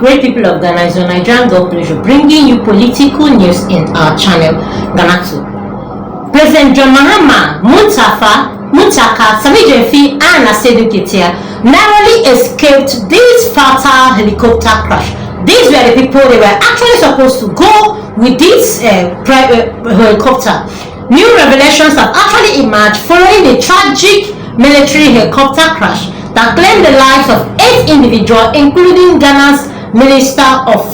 great people of Ghana. It's your Nigerian God pleasure bringing you political news in our channel, Ghanatube. President Mahama, Muntaka, Gyamfi, and Asiedu Nketiah narrowly escaped this fatal helicopter crash. These were the people they were actually supposed to go with this private helicopter. New revelations have actually emerged following a tragic military helicopter crash that claimed the lives of 8 individuals, including Ghana's Minister of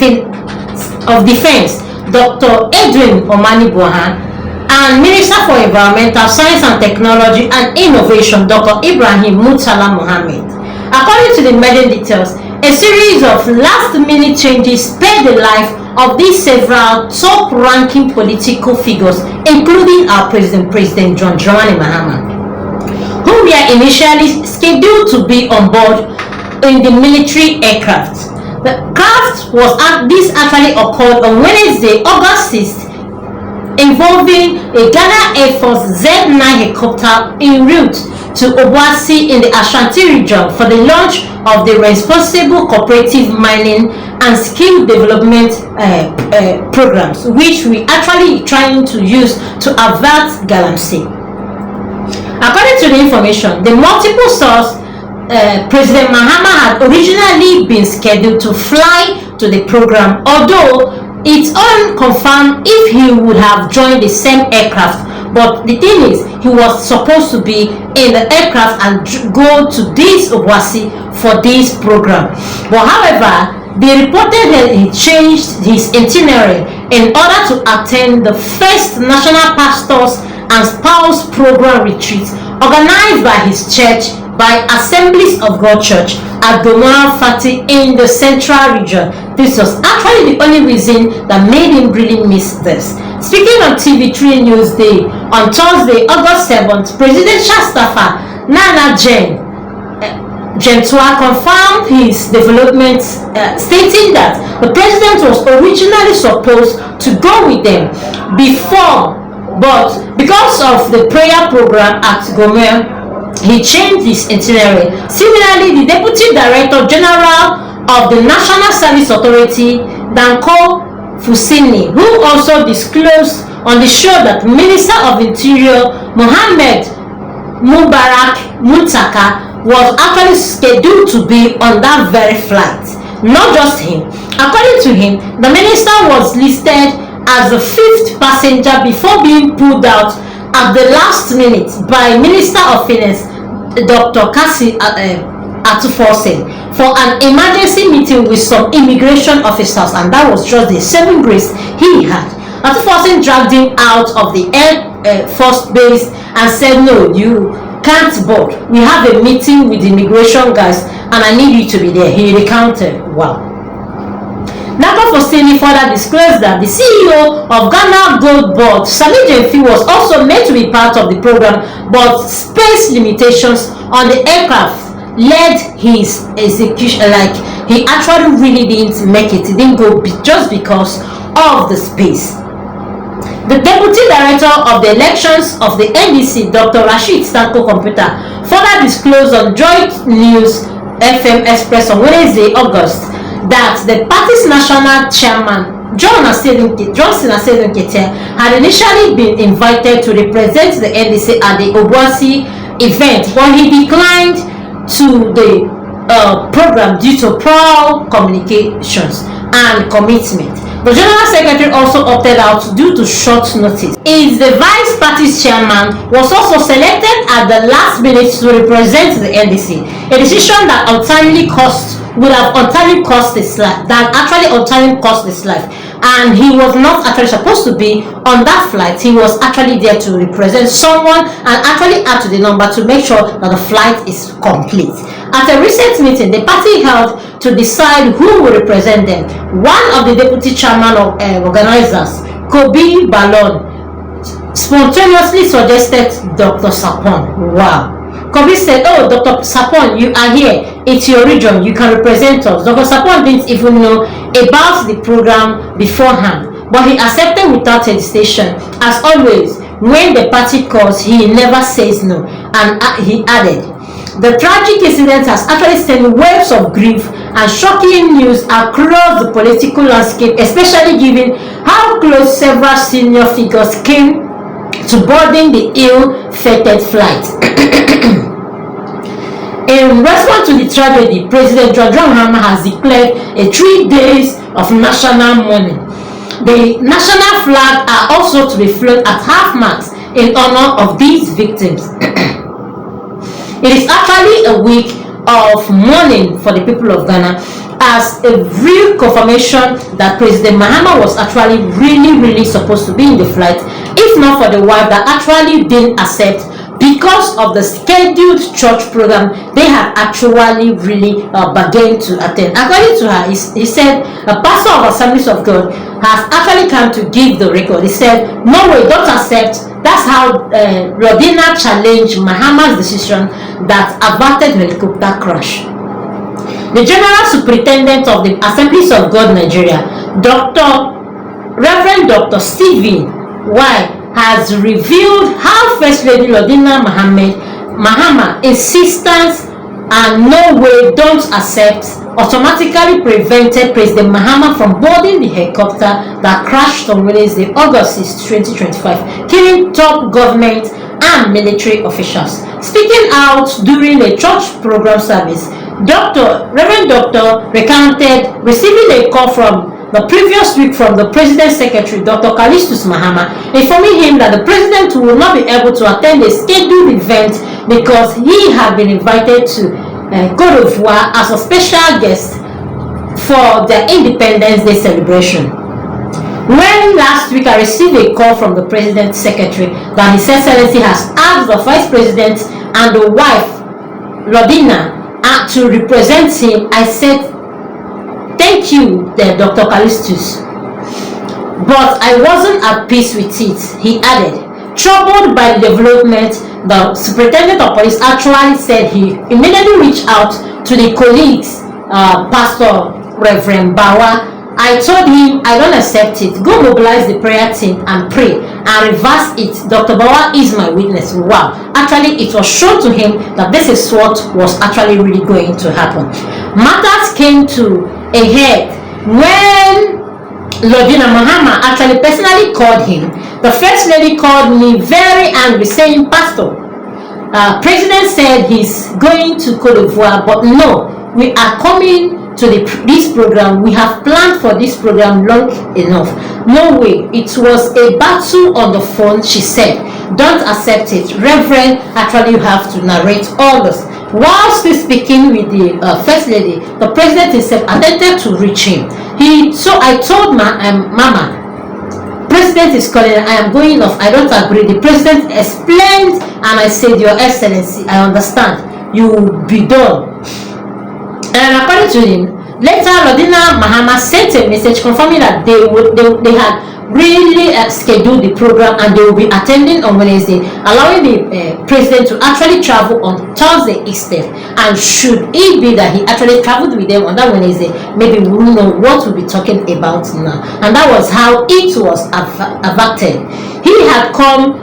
Defense, Dr. Edwin Omani Bohan, and Minister for Environmental Science and Technology and Innovation, Dr. Ibrahim Murtala Mohammed. According to the maiden details, a series of last-minute changes spared the life of these several top-ranking political figures, including our President John Dramani Mahama, who were initially scheduled to be on board in the military aircraft. The crash actually occurred on Wednesday, August 6th, involving a Ghana Air Force Z9 helicopter en route to Obuasi in the Ashanti region for the launch of the Responsible Cooperative Mining and Skill Development programs, which we actually trying to use to avert Gyamfi. According to the information, the multiple source, President Mahama had originally been scheduled to fly to the program, although it's unconfirmed if he would have joined the same aircraft. But the thing is, he was supposed to be in the aircraft and go to this Obuasi for this program. But however, they reported that he changed his itinerary in order to attend the first National Pastors and Spouse Program retreat organized by his church, by Assemblies of God Church at Domara Fati in the Central Region. This was actually the only reason that made him really miss this. Speaking on TV3 Newsday on Thursday, August 7th, Presidential Staffer Nana Gentua confirmed his development, stating that the president was originally supposed to go with them before, but because of the prayer program at Gomer, he changed his itinerary. Similarly, the Deputy Director General of the National Service Authority, Danko Fusini, who also disclosed on the show that Minister of Interior Mohammed Muntaka was actually scheduled to be on that very flight. Not just him. According to him, the minister was listed as the 5th passenger before being pulled out at the last minute by Minister of Finance Dr. Kasi Atuforsen for an emergency meeting with some immigration officers, and that was just the 7 grace he had. Atuforsen dragged him out of the Air Force base and said, "No, you can't board. We have a meeting with the immigration guys and I need you to be there." He recounted. Wow. Nako Fosini further disclosed that the CEO of Ghana Gold Board, Gyamfi, was also meant to be part of the program, but space limitations on the aircraft led his execution. Like, he actually really didn't make it. He didn't go just because of the space. The Deputy Director of the Elections of the NDC, Dr. Rashid Stanko Computer, further disclosed on Joint News FM Express on Wednesday, August, that the party's national chairman, Johnson Asiedu Nketiah, had initially been invited to represent the NDC at the Obuasi event, but he declined to the program due to poor communications and commitment. The General Secretary also opted out due to short notice. The Vice Party's chairman was also selected at the last minute to represent the NDC, a decision that would have untimely cost his life, and he was not actually supposed to be on that flight. He was actually there to represent someone and actually add to the number to make sure that the flight is complete. At a recent meeting the party held to decide who will represent them, one of the deputy chairman of organizers, Kobi Ballon, spontaneously suggested Dr. Sapon. Wow. Kobi said, "Oh, Dr. Sapon, you are here. It's your region. You can represent us." Dr. Sapon didn't even know about the program beforehand, but he accepted without hesitation. As always, when the party calls, he never says no. And he added, The tragic incident has actually sent waves of grief and shocking news across the political landscape, especially given how close several senior figures came to boarding the ill-fated flight. In response to the tragedy, President John Mahama has declared a 3 days of national mourning. The national flag are also to be flown at half-mast in honor of these victims. It is actually a week of mourning for the people of Ghana, as a real confirmation that President Mahama was actually really supposed to be in the flight, if not for the wife that actually didn't accept because of the scheduled church program they had actually really begun to attend. According to her, he said a pastor of Assemblies of God has actually come to give the record. He said, no way, don't accept. That's how Rodina challenged Mahama's decision that averted helicopter crash. The General Superintendent of the Assemblies of God Nigeria, Reverend Dr. Stephen Y, has revealed how First Lady Rodina Mahama insistence and no way, don't accept automatically prevented President Mahama from boarding the helicopter that crashed on Wednesday, August 6, 2025, killing top government and military officials. Speaking out during a church program service, Reverend Doctor recounted receiving a call from the previous week from the President's Secretary, Dr. Callistus Mahama, informing him that the President will not be able to attend a scheduled event because he had been invited to Côte d'Ivoire as a special guest for their Independence Day celebration. When last week I received a call from the President's Secretary that His Excellency has asked the Vice President and the wife, Rodina, to represent him, I said, thank you, Dr. Callistus. But I wasn't at peace with it, he added. Troubled by the development, the Superintendent of Police actually said he immediately reached out to the colleagues, Pastor Reverend Bawa. I told him I don't accept it. Go mobilize the prayer team and pray and reverse it. Dr. Bawa is my witness. Wow. Actually, it was shown to him that this is what was actually really going to happen. Matters came to a head when Rodina Mahama actually personally called him. The First Lady called me very angry, saying, Pastor, President said he's going to Côte d'Ivoire, but no, we are coming to this program. We have planned for this program long enough. No way. It was a battle on the phone, she said. Don't accept it. Reverend, actually you have to narrate all this. While still speaking with the First Lady, the President himself attempted to reach him. So I told Mama, President is calling, I am going off, I don't agree. The President explained and I said, Your Excellency, I understand, you will be done. And according to him, later Rodina Mahama sent a message confirming that they had really scheduled the program and they will be attending on Wednesday, allowing the President to actually travel on Thursday instead. And should it be that he actually traveled with them on that Wednesday, maybe we will know what we'll be talking about now. And that was how it was averted. He had come,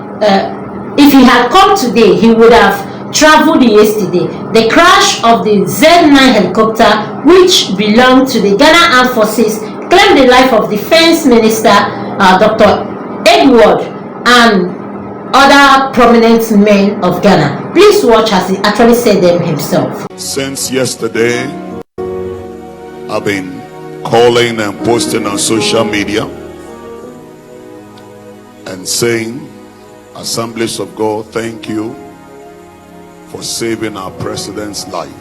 if he had come today, he would have traveled yesterday. The crash of the Z9 helicopter, which belonged to the Ghana Armed Forces, claimed the life of Defense Minister Dr. Edward and other prominent men of Ghana. Please watch as he actually said them himself. Since yesterday, I've been calling and posting on social media and saying, Assemblies of God, thank you for saving our president's life.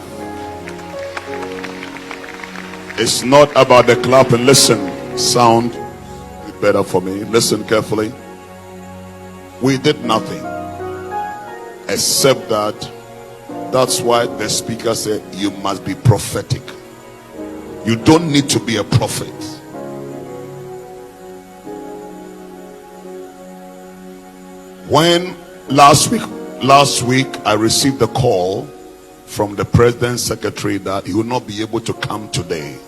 It's not about the clap. And listen, sound better for me. Listen carefully. We did nothing except that's why the speaker said you must be prophetic. You don't need to be a prophet. When last week I received a call from the President's Secretary that he would not be able to come today,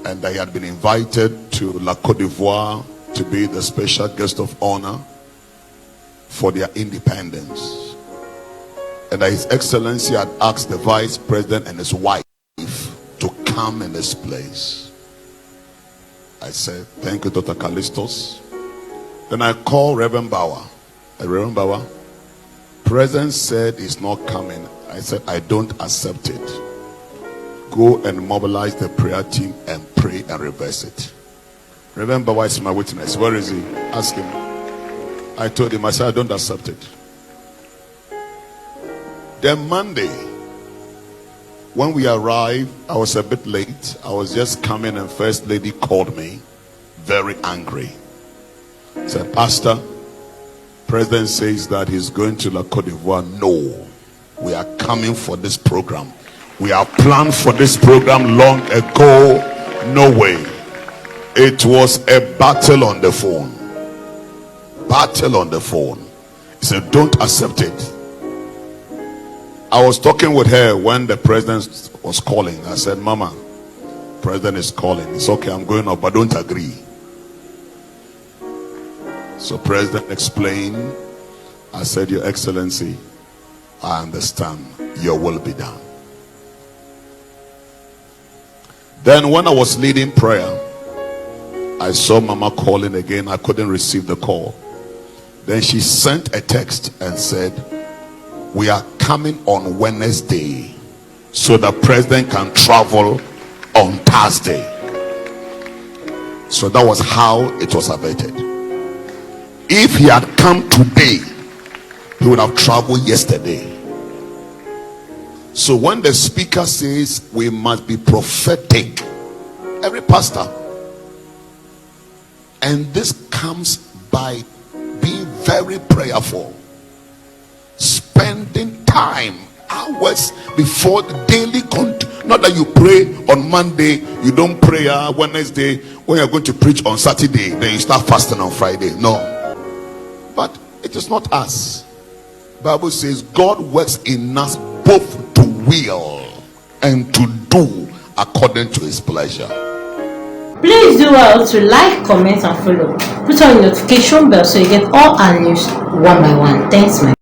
and I had been invited to La Côte d'Ivoire to be the special guest of honor for their independence. and that His Excellency had asked the Vice President and his wife to come in this place. I said, thank you, Dr. Callistos. Then I called Reverend Bauer. Reverend Bauer, President said he's not coming. I said, I don't accept it. Go and mobilize the prayer team and pray and reverse it. Reverend Bauer is my witness. Where is he? Ask him. I told him, I said, I don't accept it. Then Monday, when we arrived, I was a bit late. I was just coming and First Lady called me, very angry. Said, Pastor, President says that he's going to La Côte d'Ivoire. No, we are coming for this program. We have planned for this program long ago. No way. It was a battle on the phone. Battle on the phone. He said, don't accept it. I was talking with her when the president was calling. I said, Mama, president is calling. It's okay, I'm going up, but don't agree. So president explained. I said, Your Excellency, I understand. Your will be done. Then when I was leading prayer, I saw Mama calling again. I couldn't receive the call. Then she sent a text and said, we are coming on Wednesday so the president can travel on Thursday. So that was how it was averted. If he had come today, he would have traveled yesterday. So when the speaker says we must be prophetic, every pastor, and this comes by being very prayerful, spending time, hours before the daily not that you pray on Monday, you don't pray Wednesday, when you're going to preach on Saturday, then you start fasting on Friday. No, but it is not us. Bible says God works in us both to will and to do according to his pleasure. Please do well to like, comment and follow. Put on the notification bell so you get all our news one by one. Thanks, man.